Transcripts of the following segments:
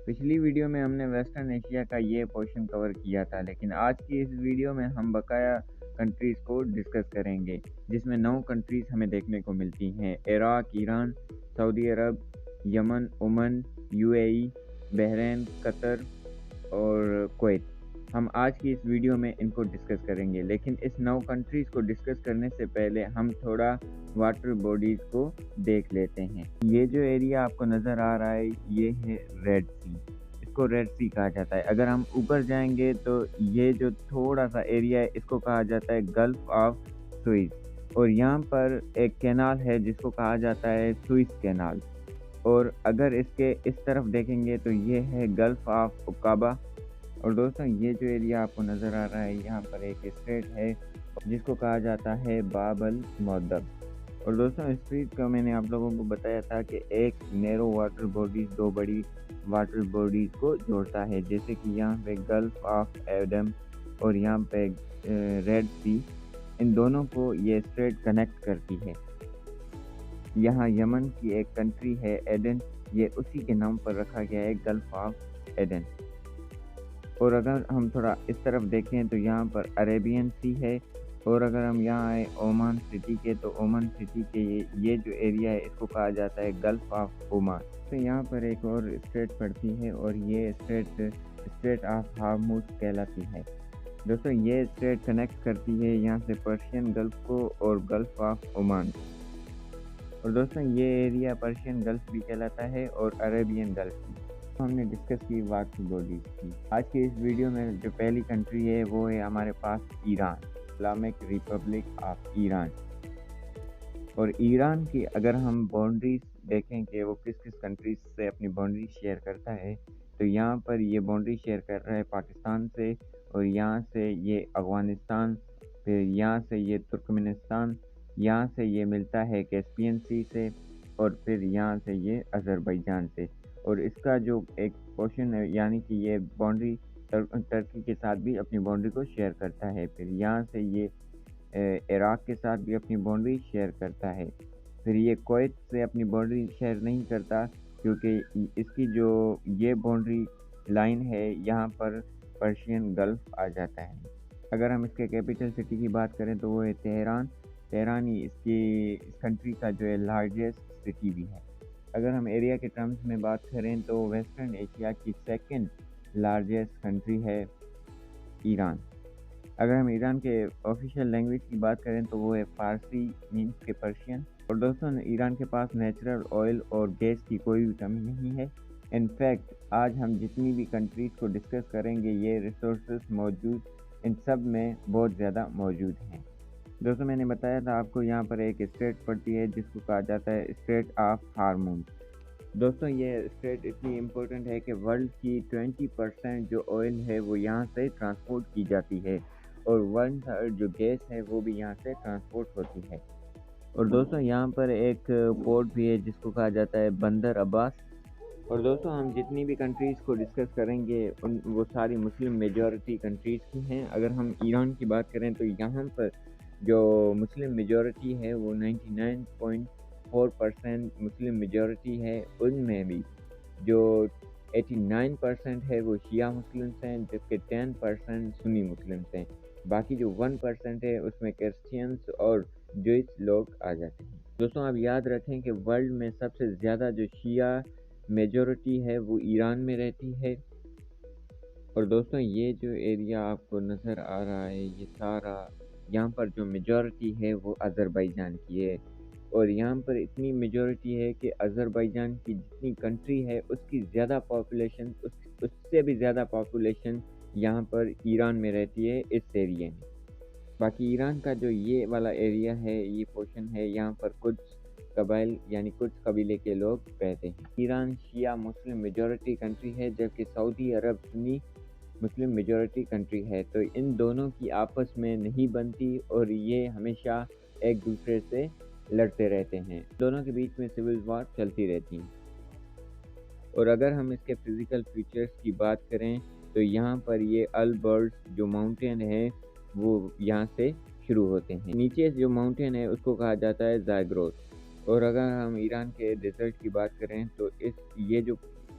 پچھلی ویڈیو میں ہم نے ویسٹرن ایشیا کا یہ پورشن کور کیا تھا، لیکن آج کی اس ویڈیو میں ہم بقایا کنٹریز کو ڈسکس کریں گے، جس میں 9 کنٹریز ہمیں دیکھنے کو ملتی ہیں: عراق، ایران، سعودی عرب، یمن، عمان، UAE، بحرین، قطر اور کویت۔ ہم آج کی اس ویڈیو میں ان کو ڈسکس کریں گے، لیکن اس 9 کنٹریز کو ڈسکس کرنے سے پہلے ہم تھوڑا واٹر باڈیز کو دیکھ لیتے ہیں۔ یہ جو ایریا آپ کو نظر آ رہا ہے یہ ہے ریڈ سی، اس کو ریڈ سی کہا جاتا ہے۔ اگر ہم اوپر جائیں گے تو یہ جو تھوڑا سا ایریا ہے اس کو کہا جاتا ہے گلف آف سوئز، اور یہاں پر ایک کینال ہے جس کو کہا جاتا ہے سوئس کینال، اور اگر اس کے اس طرف دیکھیں گے تو یہ ہے گلف آف عقابہ۔ اور دوستوں یہ جو ایریا آپ کو نظر آ رہا ہے یہاں پر ایک اسٹریٹ ہے جس کو کہا جاتا ہے باب المعدب۔ اور دوستوں اس اسٹریٹ کا میں نے آپ لوگوں کو بتایا تھا کہ ایک نیرو واٹر باڈیز 2 بڑی واٹر باڈیز کو جوڑتا ہے، جیسے کہ یہاں پہ گلف آف ایڈم اور یہاں پہ ریڈ سی، ان دونوں کو یہ اسٹریٹ کنیکٹ کرتی ہے۔ یہاں یمن کی ایک کنٹری ہے ایڈن، یہ اسی کے نام پر رکھا گیا ہے گلف آف ایڈن۔ اور اگر ہم تھوڑا اس طرف دیکھیں تو یہاں پر عربین سی ہے، اور اگر ہم یہاں آئے اومان سٹی کے تو اومان سٹی کے یہ جو ایریا ہے اس کو کہا جاتا ہے گلف آف عمان۔ تو یہاں پر ایک اور اسٹریٹ پڑتی ہے اور یہ اسٹریٹ آف ہارموز کہلاتی ہے۔ دوستوں یہ اسٹریٹ کنیکٹ کرتی ہے یہاں سے پرشین گلف کو اور گلف آف عمان۔ اور دوستوں یہ ایریا پرشین گلف بھی کہلاتا ہے اور عربین گلف بھی۔ ہم نے ڈسکس کی واٹر باڈیز کی۔ آج کے اس ویڈیو میں جو پہلی کنٹری ہے وہ ہے ہمارے پاس Iran, Islamic Republic of Iran. اور ایران کی اگر ہم باؤنڈریز دیکھیں کہ وہ کس کس کنٹریز سے اپنی باؤنڈری شیئر کرتا ہے تو یہاں پر یہ باؤنڈری شیئر کر رہا ہے پاکستان سے، اور یہاں سے یہ افغانستان، پھر یہاں سے یہ ترکمنستان، یہاں سے یہ ملتا ہے کیسپین سی سے، اور پھر یہاں سے یہ آذربائیجان سے۔ اور اس کا جو ایک پورشن ہے یعنی کہ یہ باؤنڈری ترکی کے ساتھ بھی اپنی باؤنڈری کو شیئر کرتا ہے، پھر یہاں سے یہ عراق کے ساتھ بھی اپنی باؤنڈری شیئر کرتا ہے، پھر یہ کویت سے اپنی باؤنڈری شیئر نہیں کرتا کیونکہ اس کی جو یہ باؤنڈری لائن ہے یہاں پر پرشین گلف آ جاتا ہے۔ اگر ہم اس کے کیپٹل سٹی کی بات کریں تو وہ ہے تہران۔ تہران ہی اس کنٹری کا جو ہے لارجسٹ سٹی بھی ہے۔ اگر ہم ایریا کے ٹرمز میں بات کریں تو ویسٹرن ایشیا کی 2nd لارجسٹ کنٹری ہے ایران۔ اگر ہم ایران کے آفیشیل لینگویج کی بات کریں تو وہ ہے فارسی مینس کے پرشین۔ اور دوستوں ایران کے پاس نیچرل آئل اور گیس کی کوئی بھی کمی نہیں ہے۔ انفیکٹ آج ہم جتنی بھی کنٹریز کو ڈسکس کریں گے یہ ریسورسز موجود ان سب میں بہت زیادہ موجود ہیں۔ دوستوں میں نے بتایا تھا آپ کو یہاں پر ایک اسٹریٹ پڑتی ہے جس کو کہا جاتا ہے اسٹریٹ آف ہارموز۔ دوستوں یہ اسٹریٹ اتنی امپورٹنٹ ہے کہ ورلڈ کی 20% جو آئل ہے وہ یہاں سے ٹرانسپورٹ کی جاتی ہے، اور 1/3 جو گیس ہے وہ بھی یہاں سے ٹرانسپورٹ ہوتی ہے۔ اور دوستوں یہاں پر ایک پورٹ بھی ہے جس کو کہا جاتا ہے بندر عباس۔ اور دوستوں ہم جتنی بھی کنٹریز کو ڈسکس کریں گے وہ ساری مسلم میجورٹی کنٹریز کی ہیں۔ اگر ہم ایران کی بات کریں تو یہاں پر جو مسلم میجورٹی ہے وہ 99.4% مسلم میجورٹی ہے، ان میں بھی جو 89% ہے وہ شیعہ مسلمس ہیں، جبکہ 10% سنی مسلمس ہیں، باقی جو 1% ہے اس میں کرسچینس اور جوئس لوگ آ جاتے ہیں۔ دوستوں آپ یاد رکھیں کہ ورلڈ میں سب سے زیادہ جو شیعہ میجورٹی ہے وہ ایران میں رہتی ہے۔ اور دوستوں یہ جو ایریا آپ کو نظر آ رہا ہے یہ سارا یہاں پر جو میجورٹی ہے وہ آذربائیجان کی ہے، اور یہاں پر اتنی میجورٹی ہے کہ آذربائیجان کی جتنی کنٹری ہے اس کی زیادہ پاپولیشن اس سے بھی زیادہ پاپولیشن یہاں پر ایران میں رہتی ہے اس ایریے میں۔ باقی ایران کا جو یہ والا ایریا ہے یہ پورشن ہے یہاں پر کچھ قبائل یعنی کچھ قبیلے کے لوگ رہتے ہیں۔ ایران شیعہ مسلم میجورٹی کنٹری ہے، جبکہ سعودی عرب سنی مسلم میجورٹی کنٹری ہے، تو ان دونوں کی آپس میں نہیں بنتی اور یہ ہمیشہ ایک دوسرے سے لڑتے رہتے ہیں، دونوں کے بیچ میں سول وار چلتی رہتی ہیں۔ اور اگر ہم اس کے فزیکل فیچرز کی بات کریں تو یہاں پر یہ البرز جو ماؤنٹین ہے وہ یہاں سے شروع ہوتے ہیں، نیچے جو ماؤنٹین ہے اس کو کہا جاتا ہے زاگروس۔ اور اگر ہم ایران کے ڈیزرٹ کی بات کریں تو یہ جو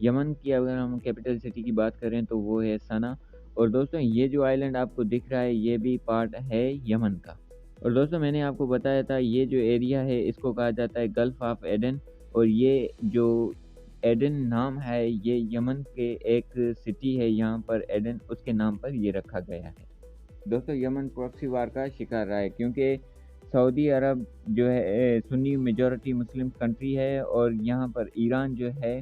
یمن کی اگر ہم کیپٹل سٹی کی بات کریں تو وہ ہے سنا، اور دوستوں یہ جو آئی لینڈ آپ کو دکھ رہا ہے یہ بھی پارٹ ہے یمن کا۔ اور دوستوں میں نے آپ کو بتایا تھا یہ جو ایریا ہے اس کو کہا جاتا ہے گلف آف ایڈن، اور یہ جو ایڈن نام ہے یہ یمن کے ایک سٹی ہے یہاں پر ایڈن، اس کے نام پر یہ رکھا گیا ہے۔ دوستوں یمن پراکسی وار کا شکار رہا ہے کیونکہ سعودی عرب جو ہے سنی میجورٹی مسلم کنٹری ہے، اور یہاں پر ایران جو ہے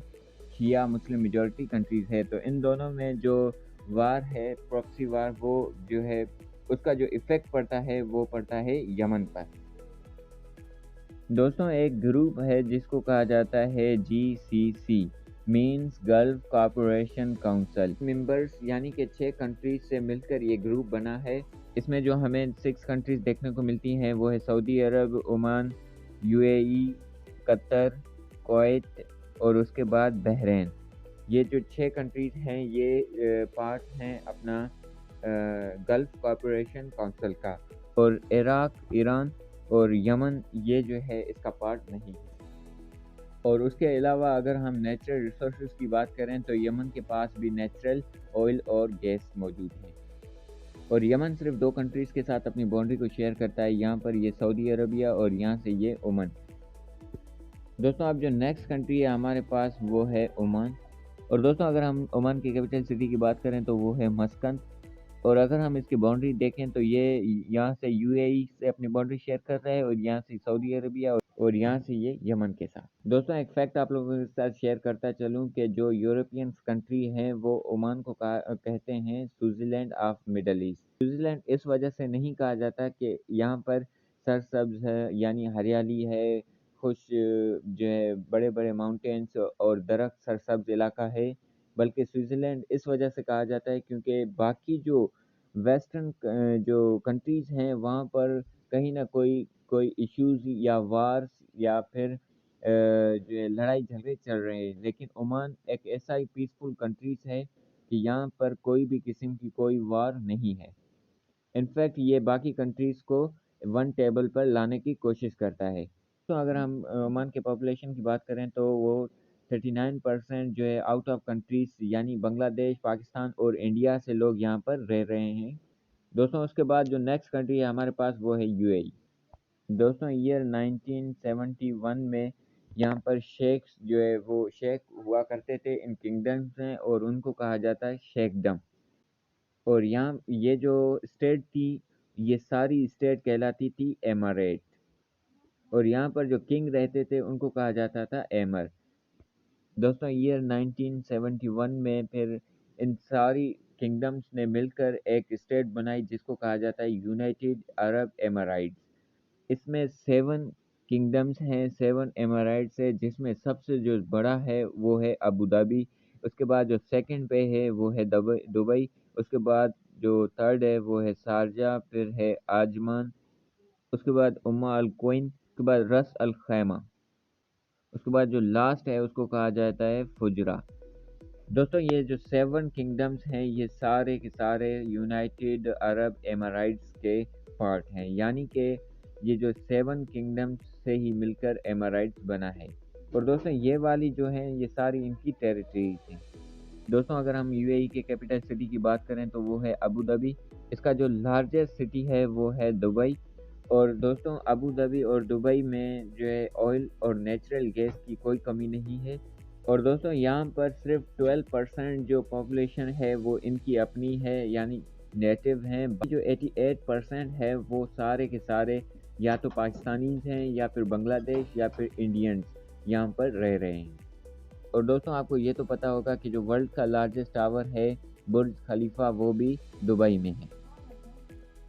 شیعہ مسلم میجورٹی کنٹریز ہے، تو ان دونوں میں جو وار ہے پراکسی وار وہ جو ہے اس کا جو ایفیکٹ پڑتا ہے وہ پڑتا ہے یمن پر۔ دوستوں ایک گروپ ہے جس کو کہا جاتا ہے GCC means Gulf corporation council, members یعنی کہ 6 کنٹریز سے مل کر یہ گروپ بنا ہے۔ اس میں جو ہمیں 6 کنٹریز دیکھنے کو ملتی ہیں وہ ہے سعودی عرب، عمان، UAE، قطر، کویت اور اس کے بعد بحرین۔ یہ جو 6 کنٹریز ہیں یہ پارٹ ہیں اپنا گلف کارپوریشن کونسل کا، اور عراق، ایران اور یمن یہ جو ہے اس کا پارٹ نہیں ہے۔ اور اس کے علاوہ اگر ہم نیچرل ریسورسز کی بات کریں تو یمن کے پاس بھی نیچرل آئل اور گیس موجود ہیں، اور یمن صرف 2 کنٹریز کے ساتھ اپنی باؤنڈری کو شیئر کرتا ہے، یہاں پر یہ سعودی عربیہ اور یہاں سے یہ عمان۔ دوستوں اب جو نیکسٹ کنٹری ہے ہمارے پاس وہ ہے عمان، اور دوستوں اگر ہم عمان کی کیپٹل سٹی کی بات کریں تو وہ ہے مسکن، اور اگر ہم اس کی باؤنڈری دیکھیں تو یہ یہاں سے UAE سے اپنی باؤنڈری شیئر کر رہا ہے، اور یہاں سے سعودی عربیہ اور یہاں سے یہ یمن کے ساتھ۔ دوستوں ایک فیکٹ آپ لوگوں کے ساتھ شیئر کرتا چلوں کہ جو یورپین کنٹری ہیں وہ عمان کو کہتے ہیں Switzerland of Middle East. Switzerland اس وجہ سے نہیں کہا جاتا کہ یہاں پر سرسبز ہے یعنی ہریالی ہے، خوش جو ہے بڑے بڑے ماؤنٹینس اور درخت سرسبز علاقہ ہے، بلکہ سوئٹزرلینڈ اس وجہ سے کہا جاتا ہے کیونکہ باقی جو ویسٹرن جو کنٹریز ہیں وہاں پر کہیں نہ کوئی ایشوز یا وارز یا پھر جو ہے لڑائی جھگڑے چل رہے ہیں، لیکن عمان ایک ایسا ہی پیسفل کنٹریز ہے کہ یہاں پر کوئی بھی قسم کی کوئی وار نہیں ہے۔ انفیکٹ یہ باقی کنٹریز کو ون ٹیبل پر لانے کی کوشش کرتا ہے۔ تو اگر ہم عمان کے پاپولیشن کی بات کریں تو وہ 39% جو ہے آؤٹ آف کنٹریز یعنی بنگلہ دیش، پاکستان اور انڈیا سے لوگ یہاں پر رہ رہے ہیں۔ دوستوں اس کے بعد جو نیکسٹ کنٹری ہے ہمارے پاس وہ ہے UAE۔ دوستوں ایئر 1971 میں یہاں پر شیخ جو ہے وہ شیخ ہوا کرتے تھے ان کنگڈمز میں، اور ان کو کہا جاتا ہے شیخ ڈم، اور یہاں یہ جو اسٹیٹ تھی یہ ساری اسٹیٹ کہلاتی تھی ایمریٹ، اور یہاں پر جو کنگ رہتے تھے ان کو کہا جاتا تھا ایمر۔ دوستوں ایئر 1971 میں پھر ان ساری کنگڈمز نے مل کر ایک اسٹیٹ بنائی جس کو کہا جاتا ہے یونائٹڈ عرب ایمرائٹس۔ اس میں 7 کنگڈمز ہیں، 7 ایمرائٹس ہے، جس میں سب سے جو بڑا ہے وہ ہے ابوظہبی، اس کے بعد جو سیکنڈ پہ ہے وہ ہے دبئی، اس کے بعد جو تھرڈ ہے وہ ہے شارجہ، پھر ہے عجمان، اس کے بعد القوین، اس کے بعد رس الخیمہ، اس کے بعد جو لاسٹ ہے اس کو کہا جاتا ہے فجرا۔ دوستوں یہ جو 7 کنگڈمز ہیں یہ سارے کے سارے یونائٹڈ عرب ایمرائٹس کے پارٹ ہیں، یعنی کہ یہ جو 7 کنگڈمز سے ہی مل کر ایمرائٹس بنا ہے، اور دوستوں یہ والی جو ہیں یہ ساری ان کی ٹیریٹریز ہیں۔ دوستوں اگر ہم UAE کے کیپٹل سٹی کی بات کریں تو وہ ہے ابوظہبی، اس کا جو لارجسٹ سٹی ہے وہ ہے دبئی، اور دوستوں ابوظہبی اور دبئی میں جو ہے آئل اور نیچرل گیس کی کوئی کمی نہیں ہے، اور دوستوں یہاں پر صرف 12% جو پاپولیشن ہے وہ ان کی اپنی ہے یعنی نیٹو ہیں، جو 88% ہے وہ سارے کے سارے یا تو پاکستانیز ہیں یا پھر بنگلہ دیش یا پھر انڈینز یہاں پر رہ رہے ہیں۔ اور دوستوں آپ کو یہ تو پتہ ہوگا کہ جو ورلڈ کا لارجسٹ ٹاور ہے برج خلیفہ وہ بھی دبئی میں ہے۔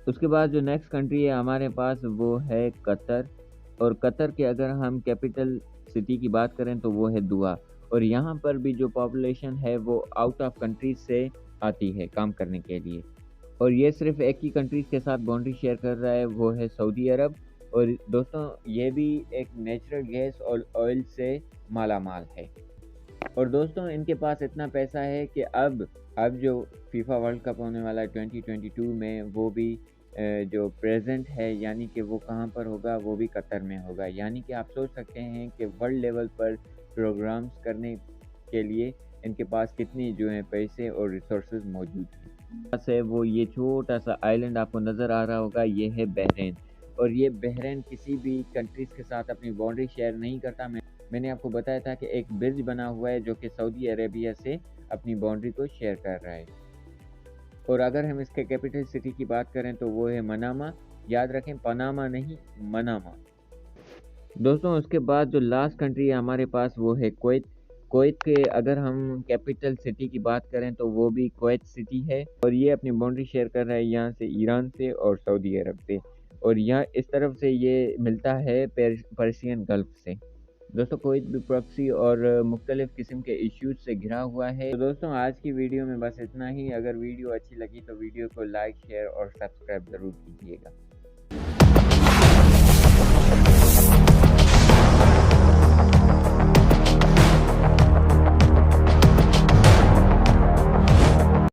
اس کے بعد جو نیکسٹ کنٹری ہے ہمارے پاس وہ ہے قطر، اور قطر کے اگر ہم کیپٹل سٹی کی بات کریں تو وہ ہے دوحہ، اور یہاں پر بھی جو پاپولیشن ہے وہ آؤٹ آف کنٹریز سے آتی ہے کام کرنے کے لیے، اور یہ صرف ایک ہی کنٹریز کے ساتھ باؤنڈری شیئر کر رہا ہے وہ ہے سعودی عرب، اور دوستوں یہ بھی ایک نیچرل گیس اور آئل سے مالا مال ہے، اور دوستوں ان کے پاس اتنا پیسہ ہے کہ اب جو فیفا ورلڈ کپ ہونے والا ہے 2022 میں وہ بھی جو پریزنٹ ہے یعنی کہ وہ کہاں پر ہوگا وہ بھی قطر میں ہوگا، یعنی کہ آپ سوچ سکتے ہیں کہ ورلڈ لیول پر پروگرامز کرنے کے لیے ان کے پاس کتنی جو ہیں پیسے اور ریسورسز موجود ہیں۔ پاس ہے وہ یہ چھوٹا سا آئلینڈ آپ کو نظر آ رہا ہوگا، یہ ہے بحرین، اور یہ بحرین کسی بھی کنٹریز کے ساتھ اپنی باؤنڈری شیئر نہیں کرتا۔ میں نے آپ کو بتایا تھا کہ ایک برج بنا ہوا ہے جو کہ سعودی عربیہ سے اپنی باؤنڈری کو شیئر کر رہا ہے۔ اور اگر ہم اس کے کیپٹل سٹی کی بات کریں تو وہ ہے مناما، یاد رکھیں پاناما نہیں مناما۔ دوستوں اس کے بعد جو لاسٹ کنٹری ہے ہمارے پاس وہ ہے کویت۔ کویت کے اگر ہم کیپٹل سٹی کی بات کریں تو وہ بھی کویت سٹی ہے، اور یہ اپنی باؤنڈری شیئر کر رہا ہے یہاں سے ایران سے اور سعودی عرب سے، اور یہاں اس طرف سے یہ ملتا ہے پرشین گلف سے۔ دوستوں کویت بھی پراکسی اور مختلف قسم کے ایشوز سے گھرا ہوا ہے۔ تو دوستوں آج کی ویڈیو میں بس اتنا ہی۔ اگر ویڈیو اچھی لگی تو ویڈیو کو لائک، شیئر اور سبسکرائب ضرور کیجیے گا۔